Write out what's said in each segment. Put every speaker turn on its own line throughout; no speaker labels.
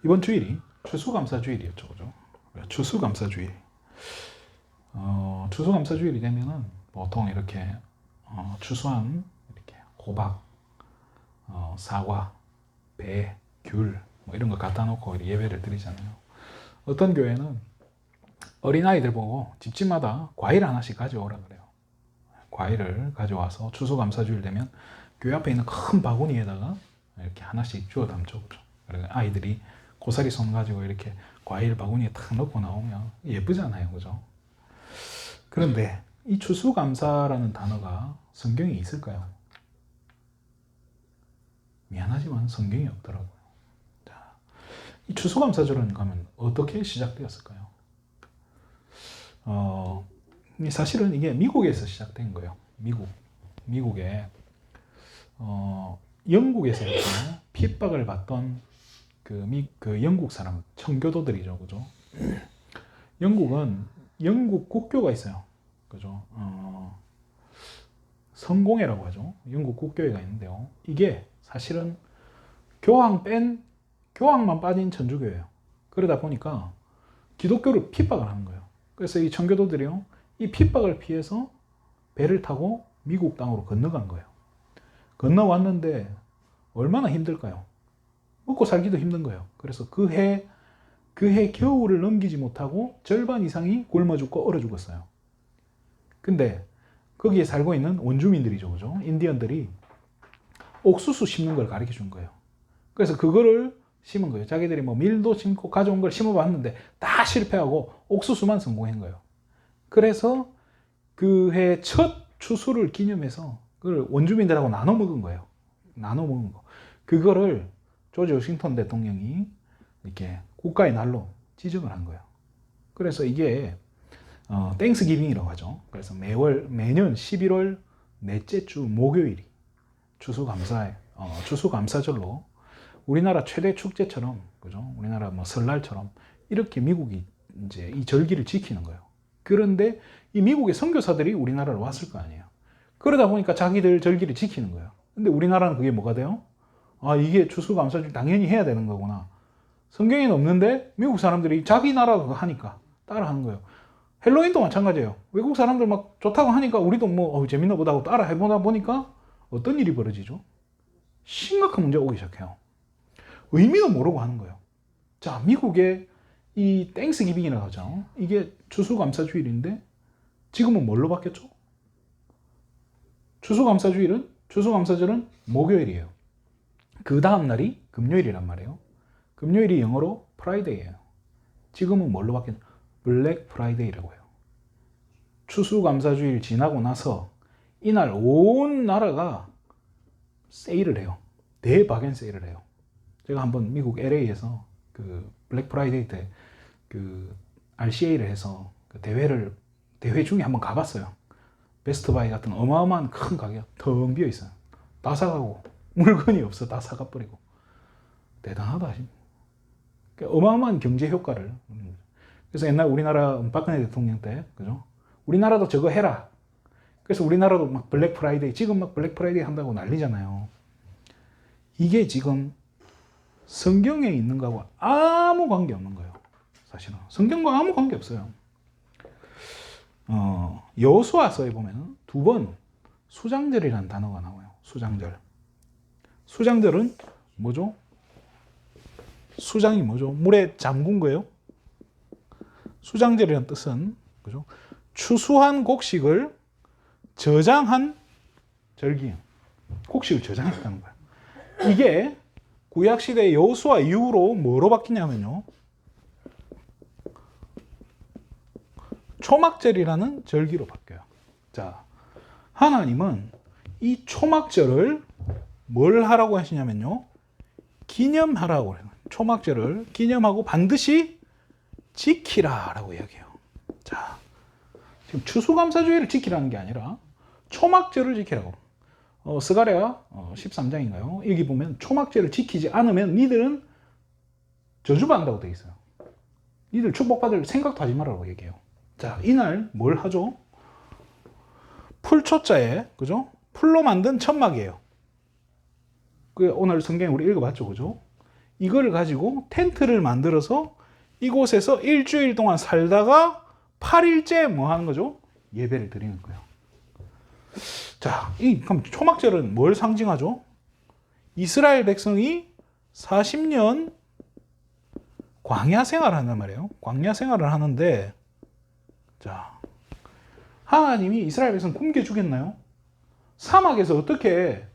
이번 주일이 추수감사주일이었죠, 그죠? 추수감사주일. 추수감사주일이 되면은 보통 이렇게 추수한 이렇게 호박, 사과, 배, 귤 뭐 이런 거 갖다 놓고 예배를 드리잖아요. 어떤 교회는 어린아이들 보고 집집마다 과일 하나씩 가져오라 그래요. 과일을 가져와서 추수감사주일 되면 교회 앞에 있는 큰 바구니에다가 이렇게 하나씩 주워 담죠. 그래서 아이들이 고사리 손 가지고 이렇게 과일 바구니에 탁 넣고 나오면 예쁘잖아요, 그죠? 그런데 이 추수감사라는 단어가 성경에 있을까요? 미안하지만 성경이 없더라고요. 자, 이 추수감사절은 그러면 어떻게 시작되었을까요? 사실은 이게 미국에서 시작된 거예요. 미국에 영국에서부터 핍박을 받던 그 영국 사람, 청교도들이죠, 그죠? 영국은 영국 국교가 있어요, 그죠? 성공회라고 하죠. 영국 국교회가 있는데요. 이게 사실은 교황만 빠진 천주교예요. 그러다 보니까 기독교를 핍박을 하는 거예요. 그래서 이 청교도들이요, 이 핍박을 피해서 배를 타고 미국 땅으로 건너간 거예요. 건너왔는데 얼마나 힘들까요? 먹고 살기도 힘든 거예요. 그래서 그 해 겨울을 넘기지 못하고 절반 이상이 굶어 죽고 얼어 죽었어요. 근데 거기에 살고 있는 원주민들이죠, 그죠? 인디언들이 옥수수 심는 걸 가르쳐 준 거예요. 그래서 그거를 심은 거예요. 자기들이 뭐 밀도 심고 가져온 걸 심어봤는데 다 실패하고 옥수수만 성공한 거예요. 그래서 그 해 첫 추수를 기념해서 그걸 원주민들하고 나눠 먹은 거예요. 나눠 먹은 거. 그거를 조지 워싱턴 대통령이 이렇게 국가의 날로 지정을 한 거예요. 그래서 이게 땡스기빙이라고 하죠. 그래서 매년 11월 넷째 주 목요일이 추수감사절로 우리나라 최대 축제처럼, 그죠? 우리나라 뭐 설날처럼 이렇게 미국이 이제 이 절기를 지키는 거예요. 그런데 이 미국의 선교사들이 우리나라로 왔을 거 아니에요. 그러다 보니까 자기들 절기를 지키는 거예요. 근데 우리나라는 그게 뭐가 돼요? 이게 추수감사절 당연히 해야 되는 거구나. 성경에는 없는데 미국 사람들이 자기 나라가 하니까 따라 하는 거예요. 헬로윈도 마찬가지예요. 외국 사람들 막 좋다고 하니까 우리도 뭐 재밌나 보다 하고 따라 해보다 보니까 어떤 일이 벌어지죠? 심각한 문제가 오기 시작해요. 의미도 모르고 하는 거예요. 자, 미국의 이 땡스기빙이라고 하죠. 이게 추수감사주일인데 지금은 뭘로 바뀌었죠? 추수감사절은 목요일이에요. 그 다음 날이 금요일이란 말이에요. 금요일이 영어로 프라이데이예요. 지금은 뭘로 바뀌었죠? 블랙 프라이데이라고 해요. 추수감사주일 지나고 나서 이날 온 나라가 세일을 해요. 대박연 세일을 해요. 제가 한번 미국 LA에서 그 블랙 프라이데이 때 그 RCA를 해서 그 대회 중에 한번 가봤어요. 베스트바이 같은 어마어마한 큰 가게 텅 비어 있어요. 다 사가고 물건이 없어. 다 사가버리고. 대단하다. 어마어마한 경제 효과를. 그래서 옛날 우리나라 박근혜 대통령 때, 그죠? 우리나라도 저거 해라. 그래서 우리나라도 막 블랙 프라이데이, 지금 막 블랙 프라이데이 한다고 난리잖아요. 이게 지금 성경에 있는 거하고 아무 관계 없는 거예요. 사실은. 성경과 아무 관계 없어요. 여호수아서에 보면 두 번 수장절이라는 단어가 나와요. 수장절. 수장절은 뭐죠? 수장이 뭐죠? 물에 잠근 거예요. 수장절이라는 뜻은, 그죠? 추수한 곡식을 저장한 절기예요. 곡식을 저장했다는 거예요. 이게 구약시대 여호수아 이후로 뭐로 바뀌냐면요, 초막절이라는 절기로 바뀌어요. 자, 하나님은 이 초막절을 뭘 하라고 하시냐면요, 기념하라고 해요. 초막절을 기념하고 반드시 지키라라고 이야기해요. 자, 지금 추수감사주일을 지키라는 게 아니라 초막절을 지키라고. 스가랴 13장인가요? 여기 보면 초막절을 지키지 않으면 니들은 저주받는다고 되어 있어요. 니들 축복받을 생각도 하지 말라고 얘기해요. 자, 이날 뭘 하죠? 풀초자에, 그죠? 풀로 만든 천막이에요. 오늘 성경에 우리 읽어봤죠, 그죠? 이걸 가지고 텐트를 만들어서 이곳에서 일주일 동안 살다가 8일째 뭐 하는 거죠? 예배를 드리는 거예요. 자, 그럼 초막절은 뭘 상징하죠? 이스라엘 백성이 40년 광야 생활을 한단 말이에요. 광야 생활을 하는데, 자, 하나님이 이스라엘 백성 굶겨 주겠나요? 사막에서 어떻게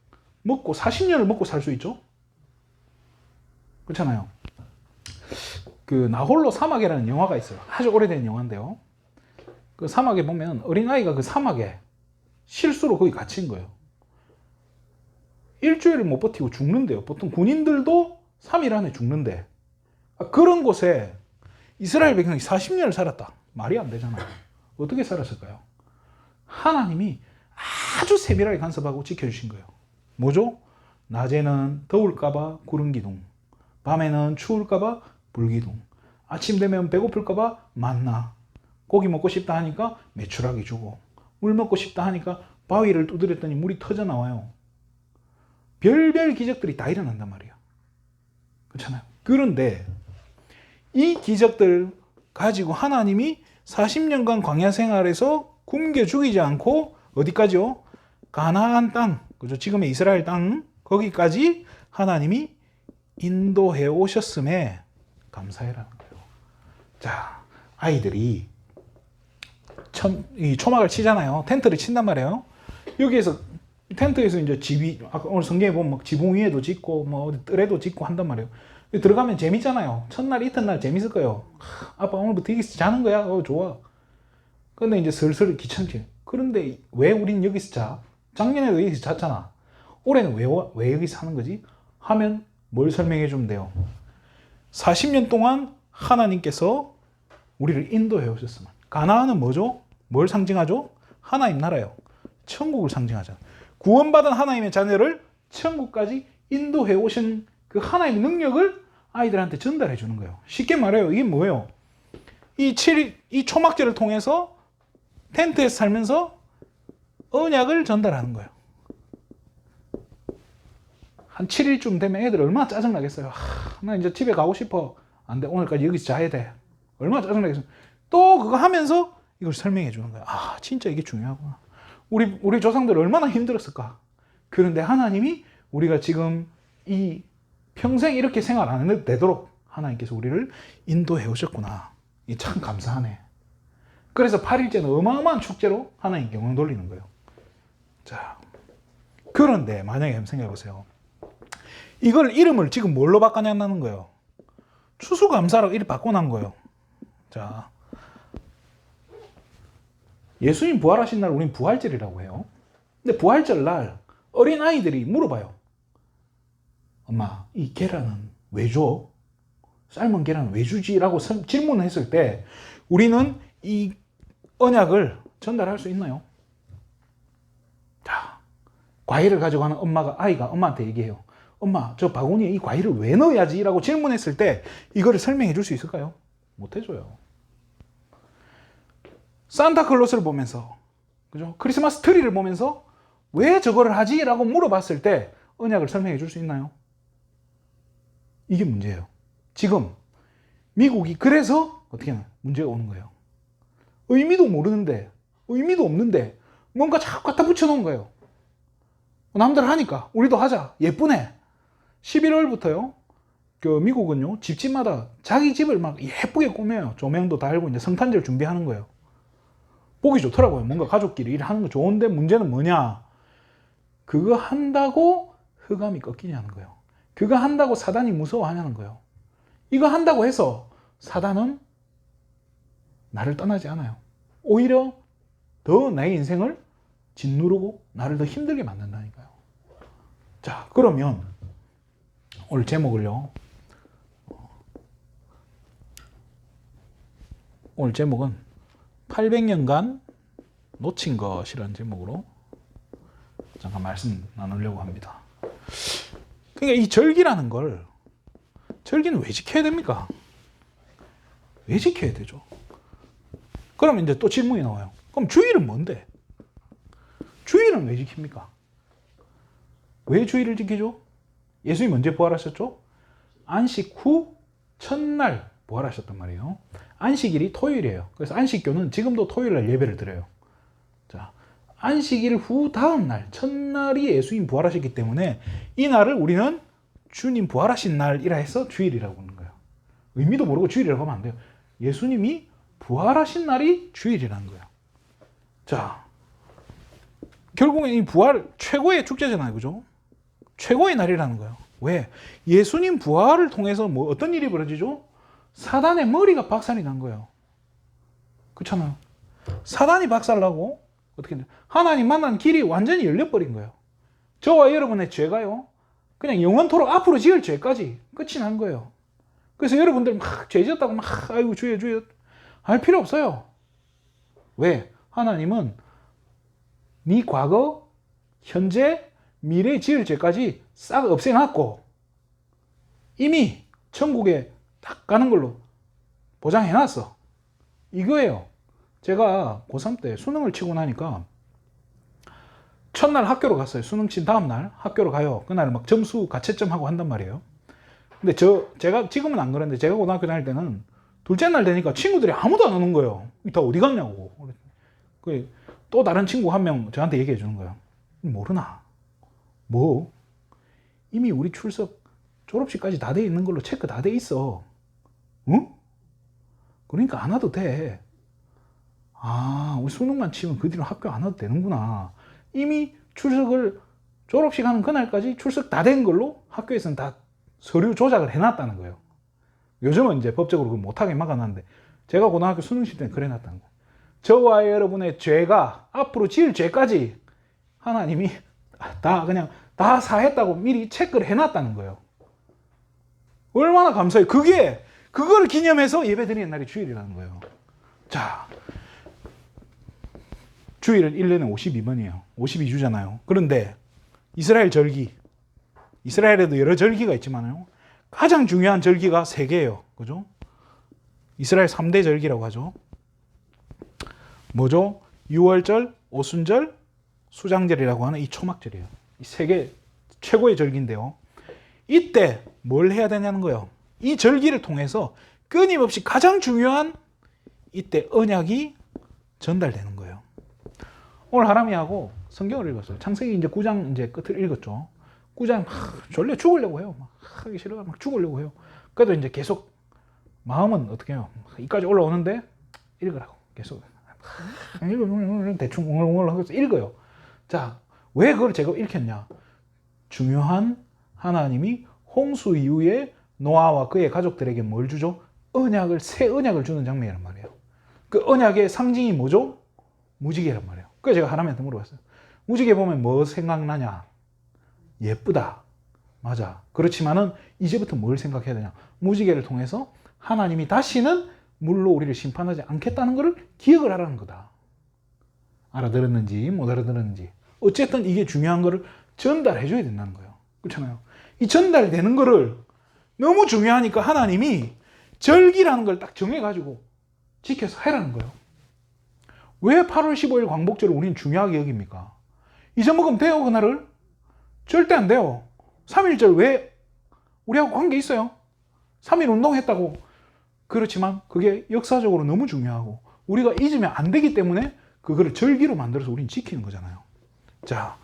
먹고 40년을 먹고 살 수 있죠? 그렇잖아요. 그 나홀로 사막이라는 영화가 있어요. 아주 오래된 영화인데요. 그 사막에 보면 어린아이가 그 사막에 실수로 거기 갇힌 거예요. 일주일을 못 버티고 죽는데요. 보통 군인들도 3일 안에 죽는데, 그런 곳에 이스라엘 백성이 40년을 살았다. 말이 안 되잖아요. 어떻게 살았을까요? 하나님이 아주 세밀하게 간섭하고 지켜주신 거예요. 뭐죠? 낮에는 더울까봐 구름 기둥, 밤에는 추울까봐 불기둥, 아침 되면 배고플까봐 만나, 고기 먹고 싶다 하니까 메추라기 주고, 물 먹고 싶다 하니까 바위를 두드렸더니 물이 터져 나와요. 별별 기적들이 다 일어난단 말이에요. 그렇잖아요. 그런데 이 기적들 가지고 하나님이 40년간 광야 생활에서 굶겨 죽이지 않고 어디까지요? 가나안 땅, 그죠? 지금의 이스라엘 땅, 거기까지 하나님이 인도해 오셨음에 감사해라는 거예요. 자, 아이들이 이 초막을 치잖아요. 텐트를 친단 말이에요. 여기에서 텐트에서 이제 집이, 아까 오늘 성경에 보면 막 지붕 위에도 짓고 뭐 뜰에도 짓고 한단 말이에요. 들어가면 재밌잖아요. 첫날 이튿날 재밌을 거예요. 아빠 오늘부터 여기서 자는 거야. 좋아. 근데 이제 슬슬 귀찮지. 그런데 왜 우린 여기서 자? 작년에도 여기서 잤잖아. 올해는 왜 여기서 사는 거지? 하면 뭘 설명해 주면 돼요? 40년 동안 하나님께서 우리를 인도해 오셨으면. 가나안은 뭐죠? 뭘 상징하죠? 하나님 나라요. 천국을 상징하잖아. 구원받은 하나님의 자녀를 천국까지 인도해 오신 그 하나님의 능력을 아이들한테 전달해 주는 거예요. 쉽게 말해요. 이게 뭐예요? 이 초막절을 통해서 텐트에서 살면서 언약을 전달하는 거예요. 한 7일쯤 되면 애들 얼마나 짜증나겠어요. 나 이제 집에 가고 싶어. 안 돼. 오늘까지 여기서 자야 돼. 얼마나 짜증나겠어요. 또 그거 하면서 이걸 설명해 주는 거예요. 진짜 이게 중요하구나. 우리 조상들 얼마나 힘들었을까. 그런데 하나님이 우리가 지금 이 평생 이렇게 생활 안 해도 되도록 하나님께서 우리를 인도해 오셨구나. 이 참 감사하네. 그래서 8일째는 어마어마한 축제로 하나님께 영광 돌리는 거예요. 자, 그런데 만약에 한번 생각해 보세요. 이걸 이름을 지금 뭘로 바꿔냐는 거예요. 추수감사라고 이름 바꿔놓은 거예요. 자, 예수님 부활하신 날 우리는 부활절이라고 해요. 근데 부활절 날 어린아이들이 물어봐요. 엄마, 이 계란은 왜 줘? 삶은 계란은 왜 주지? 라고 질문을 했을 때 우리는 이 언약을 전달할 수 있나요? 자, 과일을 가져가는 아이가 엄마한테 얘기해요. 엄마, 저 바구니에 이 과일을 왜 넣어야지? 라고 질문했을 때 이거를 설명해 줄 수 있을까요? 못 해줘요. 산타클로스를 보면서, 그죠? 크리스마스 트리를 보면서 왜 저거를 하지? 라고 물어봤을 때 언약을 설명해 줄 수 있나요? 이게 문제예요. 지금 미국이 그래서 어떻게 하나 문제가 오는 거예요. 의미도 모르는데, 의미도 없는데 뭔가 자꾸 갖다 붙여놓은 거예요. 남들 하니까 우리도 하자. 예쁘네. 11월부터요. 미국은요, 집집마다 자기 집을 막 예쁘게 꾸며요. 조명도 달고 이제 성탄절 준비하는 거예요. 보기 좋더라고요. 뭔가 가족끼리 일하는 거 좋은데 문제는 뭐냐? 그거 한다고 흑암이 꺾이냐는 거예요. 그거 한다고 사단이 무서워하냐는 거예요. 이거 한다고 해서 사단은 나를 떠나지 않아요. 오히려 더 나의 인생을 짓누르고 나를 더 힘들게 만든다니까요. 자, 그러면 오늘 제목을요. 오늘 제목은 800년간 놓친 것이라는 제목으로 잠깐 말씀 나누려고 합니다. 그러니까 이 절기라는 걸, 절기는 왜 지켜야 됩니까? 왜 지켜야 되죠? 그러면 이제 또 질문이 나와요. 그럼 주일은 뭔데? 주일은 왜 지킵니까? 왜 주일을 지키죠? 예수님 언제 부활하셨죠? 안식 후 첫날 부활하셨단 말이에요. 안식일이 토요일이에요. 그래서 안식교는 지금도 토요일날 예배를 드려요. 자, 안식일 후 다음 날, 첫날이 예수님 부활하셨기 때문에 이 날을 우리는 주님 부활하신 날이라 해서 주일이라고 하는 거예요. 의미도 모르고 주일이라고 하면 안 돼요. 예수님이 부활하신 날이 주일이라는 거예요. 자, 결국엔 이 부활 최고의 축제잖아요. 그죠? 최고의 날이라는 거예요. 왜? 예수님 부활을 통해서 뭐 어떤 일이 벌어지죠? 사단의 머리가 박살이 난 거예요. 그렇잖아요. 사단이 박살나고 어떻게 돼요? 하나님 만난 길이 완전히 열려버린 거예요. 저와 여러분의 죄가요, 그냥 영원토록 앞으로 지을 죄까지 끝이 난 거예요. 그래서 여러분들 막 죄 지었다고 막 아이고 주여 주여 할 필요 없어요. 왜? 하나님은 네 과거, 현재, 미래 지을 죄까지 싹 없애놨고 이미 천국에 딱 가는 걸로 보장해놨어. 이거예요. 제가 고3 때 수능을 치고 나니까 첫날 학교로 갔어요. 수능 친 다음날 학교로 가요. 그날 막 점수 가채점 하고 한단 말이에요. 근데 제가 지금은 안 그랬는데 제가 고등학교 다닐 때는 둘째 날 되니까 친구들이 아무도 안 오는 거예요. 다 어디 갔냐고. 또 다른 친구 한 명 저한테 얘기해 주는 거예요. 모르나? 뭐? 이미 우리 출석 졸업식까지 다 돼 있는 걸로 체크 다 돼 있어. 응? 그러니까 안 와도 돼. 아, 우리 수능만 치면 그 뒤로 학교 안 와도 되는구나. 이미 출석을 졸업식 하는 그날까지 출석 다 된 걸로 학교에서는 다 서류 조작을 해놨다는 거예요. 요즘은 이제 법적으로 그걸 못하게 막아놨는데 제가 고등학교 수능식 때는 그래 놨다는 거예요. 저와 여러분의 죄가 앞으로 지을 죄까지 하나님이 다 사했다고 미리 체크를 해놨다는 거예요. 얼마나 감사해요. 그걸 기념해서 예배 드리는 날이 주일이라는 거예요. 자, 주일은 1년에 52번이에요. 52주잖아요. 그런데 이스라엘 절기, 이스라엘에도 여러 절기가 있지만요, 가장 중요한 절기가 3개예요. 그죠? 이스라엘 3대 절기라고 하죠. 뭐죠? 유월절, 오순절, 수장절이라고 하는 이 초막절이에요. 이 3개 최고의 절기인데요. 이때 뭘 해야 되냐는 거예요. 이 절기를 통해서 끊임없이 가장 중요한 이때 언약이 전달되는 거예요. 오늘 하람이하고 성경을 읽었어요. 창세기 이제 9장 이제 끝을 읽었죠. 9장 졸려 죽으려고 해요. 막 하기 싫어 막 죽으려고 해요. 그래도 이제 계속 마음은 어떻게 해요? 이까지 올라오는데 읽으라고 계속 대충 웅얼웅얼 하면서 읽어요. 자, 왜 그걸 제가 읽혔냐? 중요한 하나님이 홍수 이후에 노아와 그의 가족들에게 뭘 주죠? 새 언약을 주는 장면이란 말이에요. 그 언약의 상징이 뭐죠? 무지개란 말이에요. 그래서 제가 하나님한테 물어봤어요. 무지개 보면 뭐 생각나냐? 예쁘다. 맞아. 그렇지만은 이제부터 뭘 생각해야 되냐? 무지개를 통해서 하나님이 다시는 물로 우리를 심판하지 않겠다는 것을 기억을 하라는 거다. 알아들었는지 못 알아들었는지 어쨌든 이게 중요한 거를 전달해 줘야 된다는 거예요. 그렇잖아요. 이 전달되는 거를 너무 중요하니까 하나님이 절기라는 걸 딱 정해가지고 지켜서 해라는 거예요. 왜 8월 15일 광복절을 우리는 중요하게 여깁니까? 잊어먹으면 돼요, 그날을? 절대 안 돼요. 3.1절 왜 우리하고 관계 있어요? 3.1 운동했다고. 그렇지만 그게 역사적으로 너무 중요하고 우리가 잊으면 안 되기 때문에 그거를 절기로 만들어서 우리는 지키는 거잖아요. 자,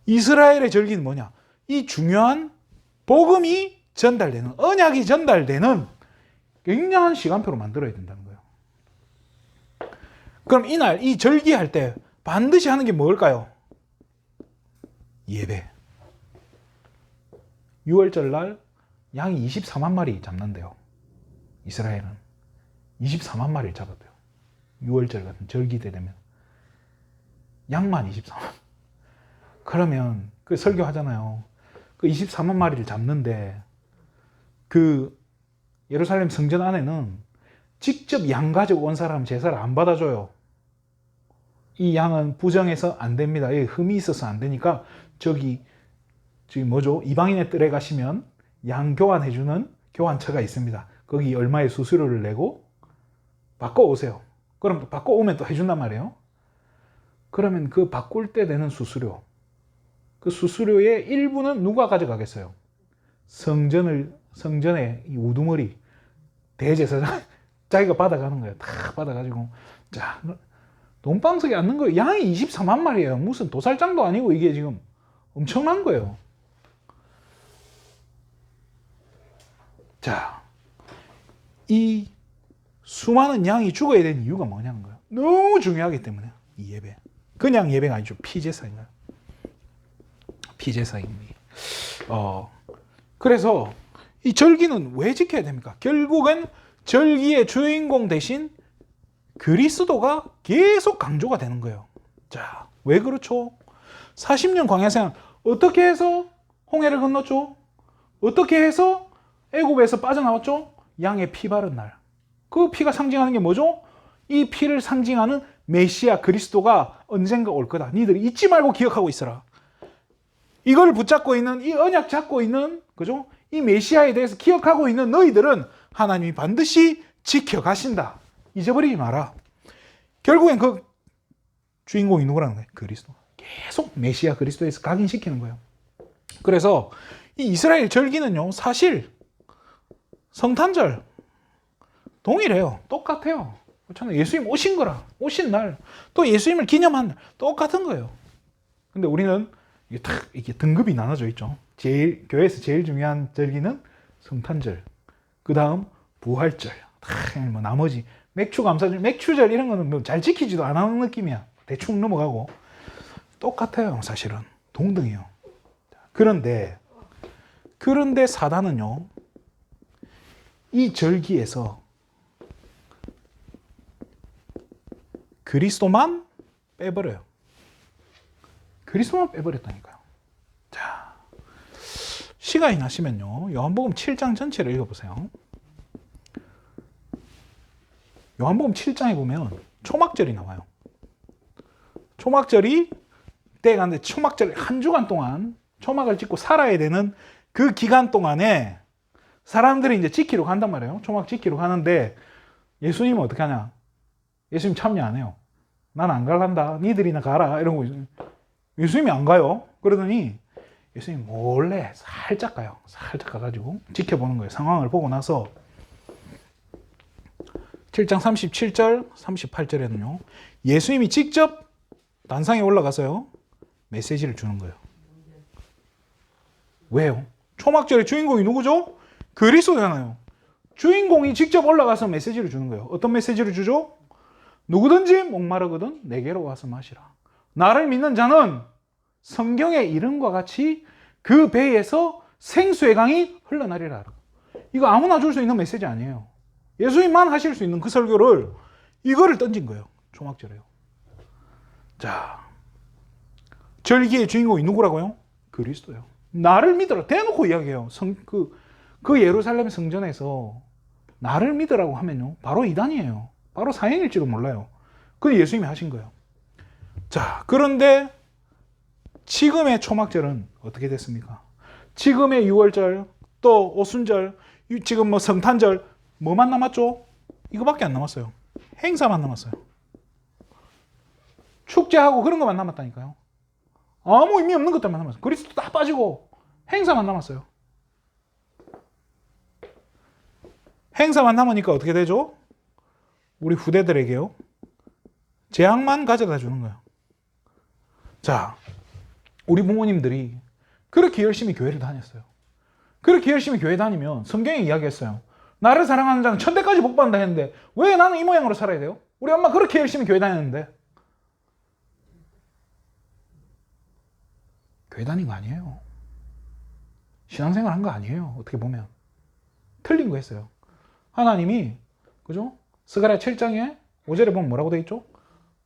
이스라엘의 절기는 뭐냐? 이 중요한 복음이 전달되는, 언약이 전달되는 굉장한 시간표로 만들어야 된다는 거예요. 그럼 이날, 이 절기할 때 반드시 하는 게 뭘까요? 예배. 6월절 날 양이 24만 마리 잡는데요. 이스라엘은 24만 마리를 잡았대요. 6월절 같은 절기 때 되면 양만 24만. 그러면 그 설교하잖아요. 그 24만 마리를 잡는데 그 예루살렘 성전 안에는 직접 양 가지고 온 사람 제사를 안 받아줘요. 이 양은 부정해서 안 됩니다. 흠이 있어서 안 되니까 저기 뭐죠? 이방인의 뜰에 가시면 양 교환해주는 교환처가 있습니다. 거기 얼마의 수수료를 내고 바꿔오세요. 그럼 또 바꿔오면 또 해준단 말이에요. 그러면 그 바꿀 때 되는 수수료, 그 수수료의 일부는 누가 가져가겠어요? 성전을 성전의 이 우두머리 대제사장 자기가 받아가는 거예요. 다 받아가지고 자 돈방석에 앉는 거예요. 양이 24만 마리예요. 무슨 도살장도 아니고 이게 지금 엄청난 거예요. 자, 이 수많은 양이 죽어야 되는 이유가 뭐냐는 거예요. 너무 중요하기 때문에 이 예배. 그냥 예배가 아니죠. 피제사인가요? 피제사입니다. 그래서 이 절기는 왜 지켜야 됩니까? 결국은 절기의 주인공 대신 그리스도가 계속 강조가 되는 거예요. 자, 왜 그렇죠? 40년 광야생활 어떻게 해서 홍해를 건넜죠? 어떻게 해서 애굽에서 빠져나왔죠? 양의 피 바른 날. 그 피가 상징하는 게 뭐죠? 이 피를 상징하는 메시아 그리스도가 언젠가 올 거다. 니들이 잊지 말고 기억하고 있어라. 이걸 붙잡고 있는, 이 언약 잡고 있는, 그죠? 이 메시아에 대해서 기억하고 있는 너희들은 하나님이 반드시 지켜가신다. 잊어버리지 마라. 결국엔 그 주인공이 누구라는 거예요? 그리스도. 계속 메시아 그리스도에서 각인시키는 거예요. 그래서 이 이스라엘 절기는요, 사실 성탄절 동일해요. 똑같아요. 그렇잖아요. 예수님 오신 거라. 오신 날. 또 예수님을 기념한 날. 똑같은 거예요. 근데 우리는 이게 등급이 나눠져 있죠. 교회에서 제일 중요한 절기는 성탄절. 그 다음 부활절. 뭐 나머지 맥주 감사절, 맥주절 이런 거는 뭐 잘 지키지도 안 하는 느낌이야. 대충 넘어가고. 똑같아요. 사실은. 동등해요. 그런데 사단은요. 이 절기에서 그리스도만 빼버려요. 그리스도만 빼버렸다니까요. 자, 시간이 나시면요. 요한복음 7장 전체를 읽어보세요. 요한복음 7장에 보면 초막절이 나와요. 초막절이 때가 있는데 초막절 한 주간 동안 초막을 짓고 살아야 되는 그 기간 동안에 사람들이 이제 지키러 간단 말이에요. 초막 지키러 가는데 예수님은 어떻게 하냐? 예수님 참여 안 해요. 난 안 갈란다. 니들이나 가라. 이러고 예수님이 안 가요. 그러더니 예수님 몰래 살짝 가요. 살짝 가가지고 지켜보는 거예요. 상황을 보고 나서 7장 37절, 38절에는요. 예수님이 직접 단상에 올라가서요. 메시지를 주는 거예요. 왜요? 초막절의 주인공이 누구죠? 그리스도잖아요. 주인공이 직접 올라가서 메시지를 주는 거예요. 어떤 메시지를 주죠? 누구든지 목마르거든 내게로 와서 마시라. 나를 믿는 자는 성경의 이름과 같이 그 배에서 생수의 강이 흘러나리라. 이거 아무나 줄 수 있는 메시지 아니에요. 예수님만 하실 수 있는 그 설교를 이거를 던진 거예요. 초막절에요. 자, 절기의 주인공이 누구라고요? 그리스도요. 나를 믿어라. 대놓고 이야기해요. 그 예루살렘 성전에서 나를 믿으라고 하면요. 바로 이단이에요. 바로 사형일지도 몰라요. 그게 예수님이 하신 거예요. 자, 그런데 지금의 초막절은 어떻게 됐습니까? 지금의 6월절, 또 오순절, 지금 뭐 성탄절, 뭐만 남았죠? 이거밖에 안 남았어요. 행사만 남았어요. 축제하고 그런 것만 남았다니까요. 아무 의미 없는 것들만 남았어요. 그리스도 다 빠지고 행사만 남았어요. 행사만 남으니까 어떻게 되죠? 우리 후대들에게요. 재앙만 가져다 주는 거예요. 자, 우리 부모님들이 그렇게 열심히 교회를 다녔어요. 그렇게 열심히 교회 다니면 성경에 이야기했어요. 나를 사랑하는 자는 천대까지 복받는다 했는데 왜 나는 이 모양으로 살아야 돼요? 우리 엄마 그렇게 열심히 교회 다녔는데. 교회 다닌 거 아니에요. 신앙생활 한 거 아니에요. 어떻게 보면. 틀린 거 했어요. 하나님이, 그죠? 스가랴 7장에 5절에 보면 뭐라고 돼 있죠?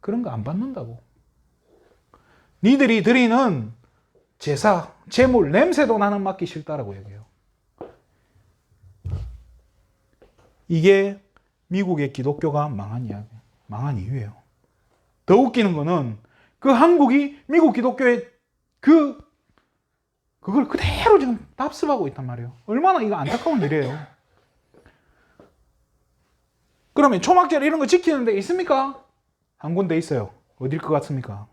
그런 거 안 받는다고. 니들이 드리는 제사, 제물, 냄새도 나는 맡기 싫다라고 얘기해요. 이게 미국의 기독교가 망한 이야기, 망한 이유예요. 더 웃기는 거는 그 한국이 미국 기독교의 그걸 그대로 지금 답습하고 있단 말이에요. 얼마나 이거 안타까운 일이에요. 그러면 초막절 이런 거 지키는 데 있습니까? 한 군데 있어요. 어딜 것 같습니까?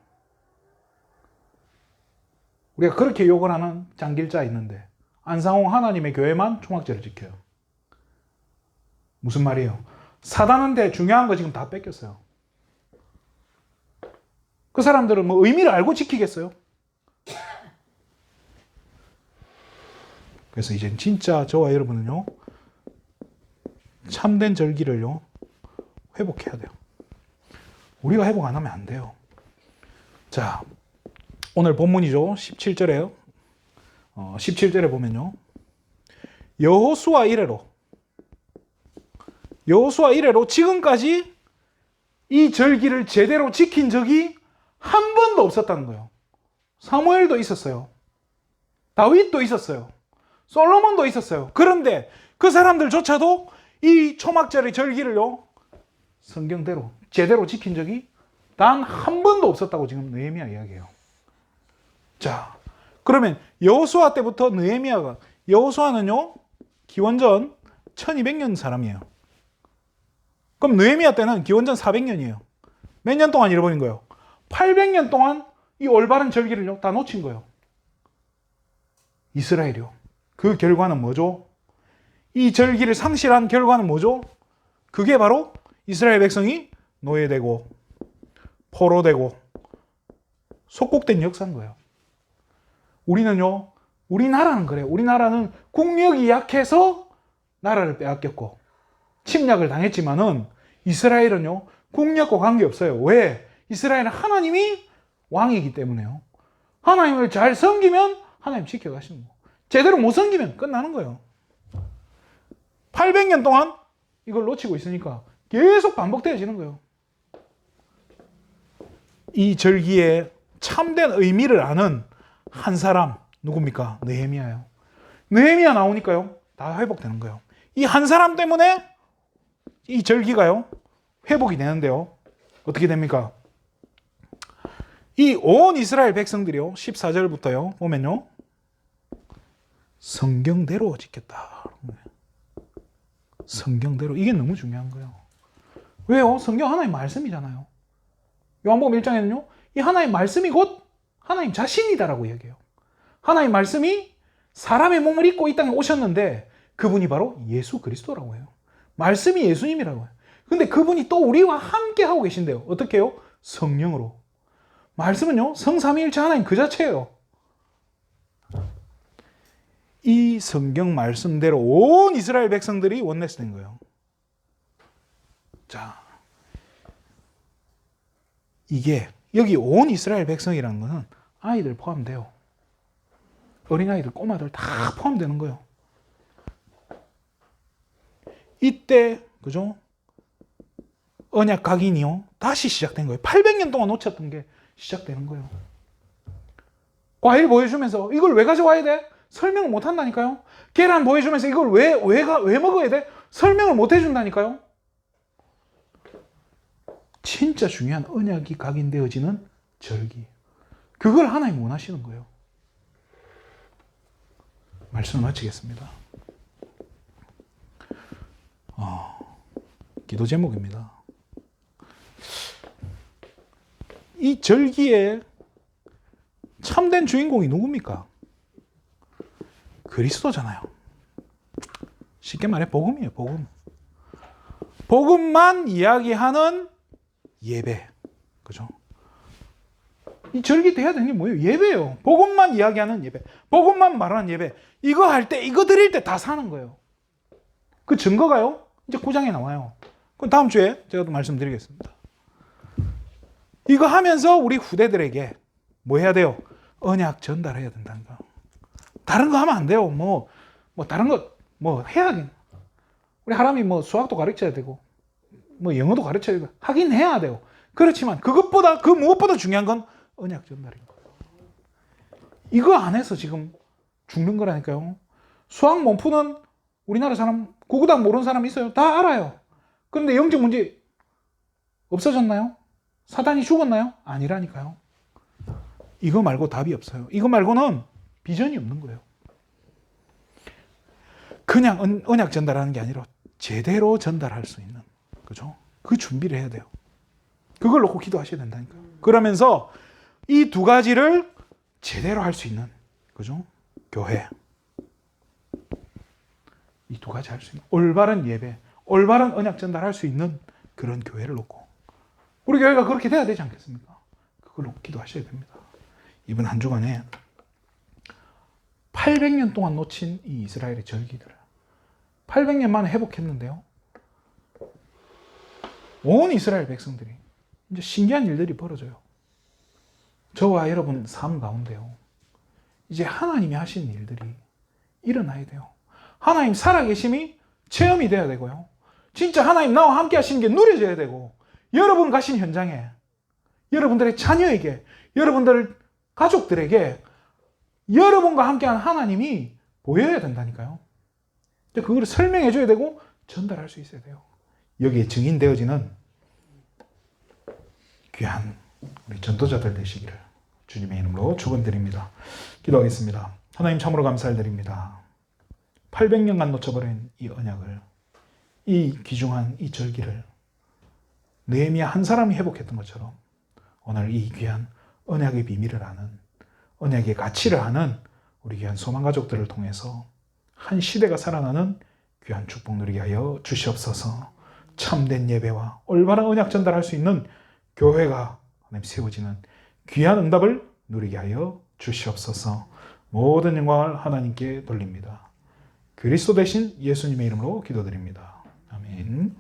우리가 그렇게 욕을 하는 장길자 있는데 안상홍 하나님의 교회만 초막절을 지켜요. 무슨 말이에요? 사단한테 중요한 거 지금 다 뺏겼어요. 그 사람들은 뭐 의미를 알고 지키겠어요? 그래서 이제 진짜 저와 여러분은요, 참된 절기를요, 회복해야 돼요. 우리가 회복 안 하면 안 돼요. 자, 오늘 본문이죠. 17절에요. 17절에 보면요. 여호수아 이래로 지금까지 이 절기를 제대로 지킨 적이 한 번도 없었다는 거예요. 사무엘도 있었어요. 다윗도 있었어요. 솔로몬도 있었어요. 그런데 그 사람들조차도 이 초막절의 절기를요, 성경대로 제대로 지킨 적이 단 한 번도 없었다고 지금 느헤미야 이야기해요. 자, 그러면 여호수아 때부터 느헤미야가, 여호수아는요 기원전 1200년 사람이에요. 그럼 느헤미야 때는 기원전 400년이에요. 몇 년 동안 잃어버린 거예요? 800년 동안 이 올바른 절기를요 다 놓친 거예요. 이스라엘이요. 그 결과는 뭐죠? 이 절기를 상실한 결과는 뭐죠? 그게 바로 이스라엘 백성이 노예되고 포로되고 속국된 역사인 거예요. 우리는요, 우리나라는 그래요. 우리나라는 국력이 약해서 나라를 빼앗겼고 침략을 당했지만은 이스라엘은요, 국력과 관계없어요. 왜? 이스라엘은 하나님이 왕이기 때문에요. 하나님을 잘 섬기면 하나님 지켜가시는 거예요. 제대로 못 섬기면 끝나는 거예요. 800년 동안 이걸 놓치고 있으니까 계속 반복되어지는 거예요. 이 절기의 참된 의미를 아는 한 사람, 누굽니까? 느헤미야예요. 느헤미야 나오니까요, 다 회복되는 거예요. 이 한 사람 때문에 이 절기가요, 회복이 되는데요. 어떻게 됩니까? 이 온 이스라엘 백성들이요, 14절부터요, 보면요, 성경대로 지켰다. 성경대로. 이게 너무 중요한 거예요. 왜요? 성경 하나님 말씀이잖아요. 요한복음 1장에는요, 이 하나님 말씀이 곧 하나님 자신이다라고 얘기해요. 하나님 말씀이 사람의 몸을 입고 이 땅에 오셨는데 그분이 바로 예수 그리스도라고 해요. 말씀이 예수님이라고 해요. 근데 그분이 또 우리와 함께 하고 계신데요. 어떻게 해요? 성령으로. 말씀은요, 성삼위일체 하나님 그 자체예요. 이 성경 말씀대로 온 이스라엘 백성들이 원내스 된 거예요. 자, 이게 여기 온 이스라엘 백성이라는 것은 아이들 포함돼요. 어린아이들, 꼬마들 다 포함되는 거예요. 이때, 그죠? 언약 각인이요, 다시 시작된 거예요. 800년 동안 놓쳤던 게 시작되는 거예요. 과일 보여주면서 이걸 왜 가져와야 돼? 설명을 못 한다니까요. 계란 보여주면서 이걸 왜 먹어야 돼? 설명을 못 해준다니까요. 진짜 중요한 언약이 각인되어지는 절기. 그걸 하나님 원하시는 거예요. 말씀을 마치겠습니다. 기도 제목입니다. 이 절기의 참된 주인공이 누굽니까? 그리스도잖아요. 쉽게 말해 복음이에요. 복음. 복음만 이야기하는 예배. 그죠? 이 절기 때 해야 되는 게 뭐예요? 예배예요. 복음만 이야기하는 예배. 복음만 말하는 예배. 이거 할 때, 이거 드릴 때 다 사는 거예요. 그 증거가요, 이제 9장에 나와요. 그럼 다음 주에 제가 또 말씀드리겠습니다. 이거 하면서 우리 후대들에게 뭐 해야 돼요? 언약 전달해야 된다는 거. 다른 거 하면 안 돼요. 다른 거, 해야. 우리 하람이 수학도 가르쳐야 되고, 영어도 가르쳐야 되고, 하긴 해야 돼요. 그렇지만 그 무엇보다 중요한 건 언약 전달인 거예요. 이거 안 해서 지금 죽는 거라니까요. 수학 못 푸는 우리나라 사람, 구구단 모르는 사람 있어요. 다 알아요. 그런데 영적 문제 없어졌나요? 사단이 죽었나요? 아니라니까요. 이거 말고 답이 없어요. 이거 말고는 비전이 없는 거예요. 그냥 언약 전달하는 게 아니라 제대로 전달할 수 있는, 그죠? 그 준비를 해야 돼요. 그걸 놓고 기도하셔야 된다니까요. 그러면서 이 두 가지를 제대로 할 수 있는, 그죠? 교회. 이 두 가지 할 수 있는 올바른 예배, 올바른 언약 전달할 수 있는 그런 교회를 놓고 우리 교회가 그렇게 돼야 되지 않겠습니까? 그걸로 기도하셔야 됩니다. 이번 한 주간에 800년 동안 놓친 이 이스라엘의 절기들을 800년 만에 회복했는데요. 온 이스라엘 백성들이 이제 신기한 일들이 벌어져요. 저와 여러분 삶 가운데요. 이제 하나님이 하시는 일들이 일어나야 돼요. 하나님 살아계심이 체험이 돼야 되고요. 진짜 하나님 나와 함께 하시는 게 누려져야 되고 여러분 가신 현장에 여러분들의 자녀에게 여러분들 가족들에게 여러분과 함께한 하나님이 보여야 된다니까요. 그걸 설명해 줘야 되고 전달할 수 있어야 돼요. 여기에 증인되어지는 귀한 우리 전도자들 되시기를 주님의 이름으로 축원드립니다. 기도하겠습니다. 하나님 참으로 감사를 드립니다. 800년간 놓쳐버린 이 언약을, 이 귀중한 이 절기를 느헤미야 한 사람이 회복했던 것처럼 오늘 이 귀한 언약의 비밀을 아는, 언약의 가치를 아는 우리 귀한 소망가족들을 통해서 한 시대가 살아나는 귀한 축복 누리게 하여 주시옵소서. 참된 예배와 올바른 언약 전달할 수 있는 교회가 세워지는 귀한 응답을 누리게 하여 주시옵소서. 모든 영광을 하나님께 돌립니다. 그리스도 대신 예수님의 이름으로 기도드립니다. 아멘.